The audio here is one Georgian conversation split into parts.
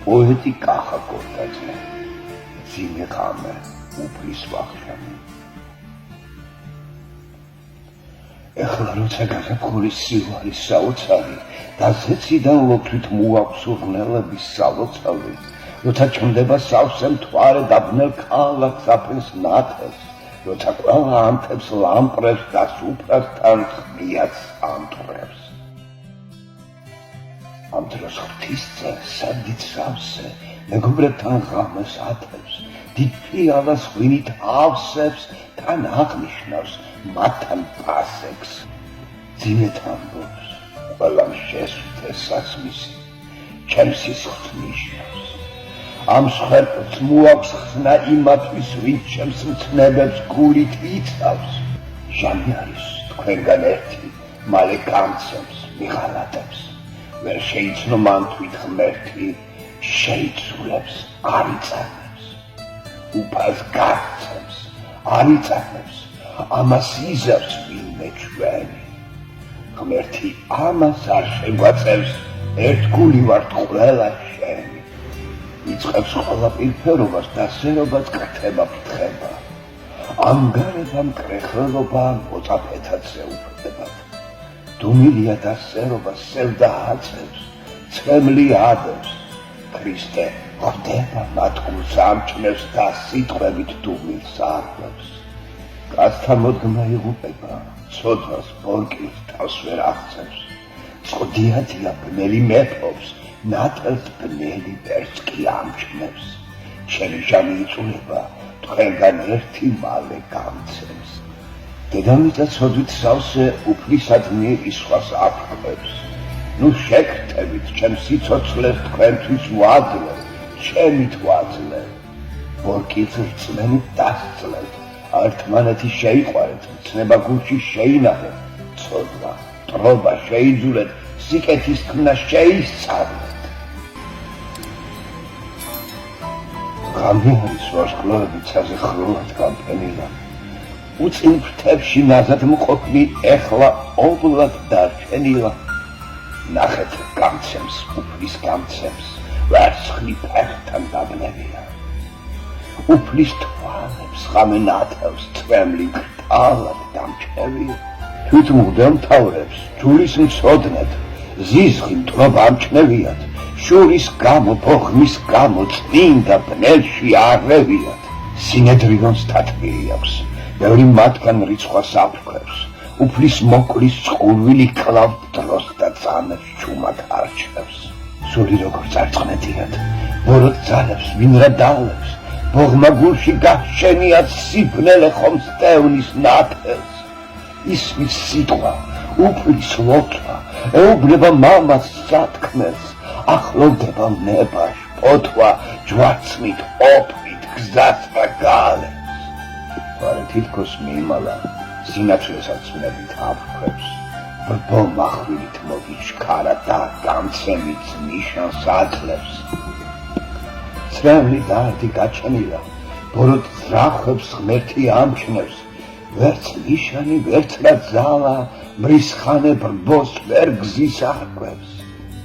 პოეტი კახა კორტაძე, ძიმე ღამე, უფლის ვახშანი. ეხლა როცა გაგაფხურის სიყვარის საოცარი და ზეციდან ლოქით მოაქვსურნელების სალოცავი, როცა ჩნდება სავსე მთვარე და ბნელ ქალაქს აფენს ნათელს, როცა ყველა ანთებს ლამპრებს და სუფრასთან ღიაც ამტვრევს. ამ დროს ღვთისძე სადით სავსე მეგობრებთან ღამეს ათებს, დიდ ფიალას ღვინით ავსებს, თან აღნიშნავს მათთან პასექს. ძინეთ ამბობს, ყველამ შესვთეს სასმისი, ჩემს სისხლს ნიშნავს. ამ სხერტს მოაქვს ხსნა იმათვის, ვინც ჩემს მცნებებს გულით იცავს. ჟამი არის თქვენგან ერთი, მალე გამცემს, მიღალატებს. ვერ შეიცნო მან თვით ღმერთი, შეიცვლებს, არ იწარმებს. უფალს გაგცემს, არ იწარმებს, ამას იზავს ვინმე ჩვენი. ღმერთი ამას არ შეგვაწევს, ერთგული ვართ ყველა შენი. იწყებს ყველა პირფერობას და სერობას კრთება ფთხება. ამ გარებამ კრეხელობა მოწაფეთად შეუფრდებათ. დუმილია და სერობა სევდა აწევს, ცემლი ადევს. ქრისტე ხვდება მათ გულს ამჩნევს და სიტყვებით დუმილს არღვევს. კაცთა მოდგმა იღუპება, ცოდვას ბორკილს თავს ვერ აღწევს. წყდიადია ბნელი მეფობს, ნატელს ბნელი ვერც კი ამჩნევს. ჩემი ჟამი იწულება, თქვენგან ერთი მალე გამცემს. დედამიწა ცოდვით სავსე უფლისადმი ისხვას აფრთხებს. ნუ შეგრთებით ჩემ სიცოცხლეს თქვენთვის ვაძლევ, ჩემით ვაძლევ. ბორკილს რწმენით დასძლევთ, ერთმანეთი შეიყვარეთ, მცნება გულში შეინახეთ, ცოდვა, ტრობა შეიძულეთ, სიკეთის ქმნა შეისწავლეთ. ღამე არის ვარსკვლავები ცაზე ხრულად გამყენილა. უწინ ფრთებში ნაზად მყოფნი ეხლა ობლად დარჩენილა. ნახეთ გამცემს, უფლის გამცემს, ვერცხლი ფეხთან დაბნევია. უფლის თვალებს ღამე ნათელს, წვემლი კრტალად დამჩნევია. თვით მღვდელმთავრებს ჯულის მცოდნეთ, ზიზღი მტრობა ამჩნევიათ. შურის გამო, ბოხმის გამო, წმინდა ბნელში არევიათ. სინედრიონს თათბირი აქვს, ბევრი მათგან რიცხვას აფრქვევს. უფლის მოკლის წყურვილი კლავ დროს და ძანებს ჩუმად არჩევს. სული როგორ წარწყნეთიათ, ბოროტ ძალებს ვინ რა დალებს. ბოღმა გულში გაშენიათ სიბნელე ხომ სტევნის ნათელს. ისმის სიტყვა, უფლის ლოქვა, ეუბნება მამას სათქმელს. ახლოვდება ნებაშ, პოთვა, ჯვარცმით, ოფლით, გზას და გალებს. ვარ თითქოს მიიმალა, სინათლესაც ვნებით აფრქვევს. ბრბო მახვილით მოგიჩქარა და გამცემით ნიშანს აძლევს. ცრემლი დარდი გაჩენილა, ბოროტ ძრახებს ღმერთი ამჩნევს. ვერც ნიშანი, ვერც რა ძალა, მრისხანე ბრბოს ვერ გზის არკვევს.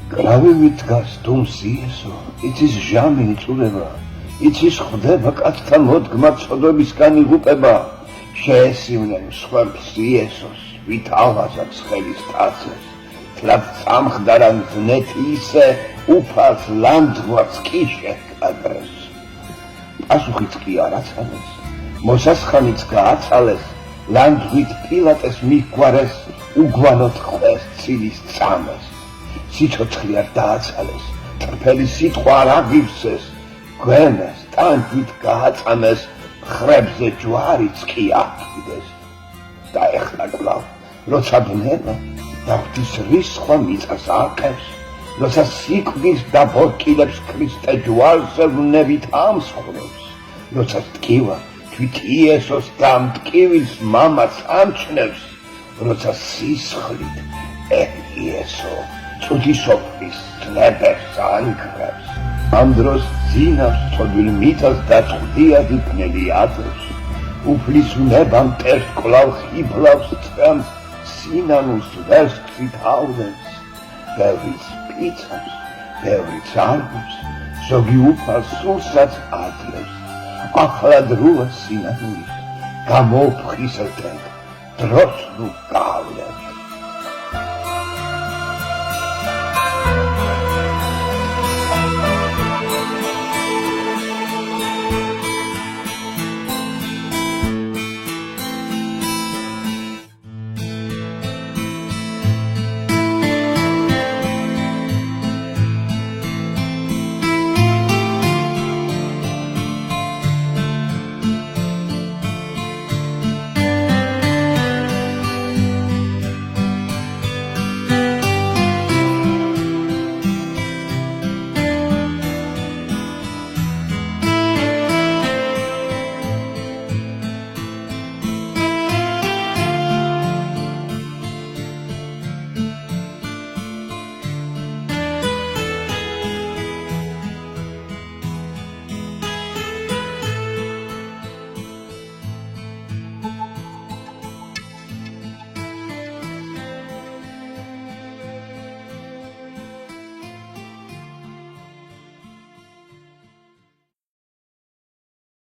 გრავივით დგას დუმს იესო, იცის ჟამი იწურება, იცის ხვდება კაცთა მოდგმა ცოდვებისგან იღუპება. შეესივნენ მსხვერპლს იესოს, ვით ავაზად ხელის ტაცეს. თლად წამხდარა მზნეთი ისე, უფალს ლანდღვაც კი შეჰკადრეს. პასუხიც კი არ აცალეს, მოსასხამიც გააცალეს. ლანდღვით პილატეს მიჰგვარეს, უგვანოდ ხვეს ცილის წამეს. სიცოცხლე არ დააცალეს, ტრფელი სიტყვა არ აღივსეს. გვემეს, ტანჯვით გააწამეს, ხრებზე ჯვარიც კი აფრიდეს. და ეხლა კვლავ, როცა ბნელა და ღვთის რისხვა მიწას აყევს, როცა სიკვდილს და ბორკილებს ქრისტე ჯვარზე ვნებით ამსხვრევს, როცა ტკივა თვით იესოს და მტკივილს მამას ამჩნევს, როცა სისხლით იესო წუთი სოფლის წნებებს ანგრევს. ამ დროს ძინავს ცოდვილ მიწას და წვდიადი ბნელი აწევს. უფლის ვნებამ მტერს კვლავ ხიბლავს წვემს, სინანულს ვერცხლით ავდევს. ბევრი სპიცავს, ბევრი წარგობს, ზოგი უფალ სულსაც აძლევს, ახლა დროა სინანულის, გამოფხიზლდეთ, დროს ნუ გავლევს.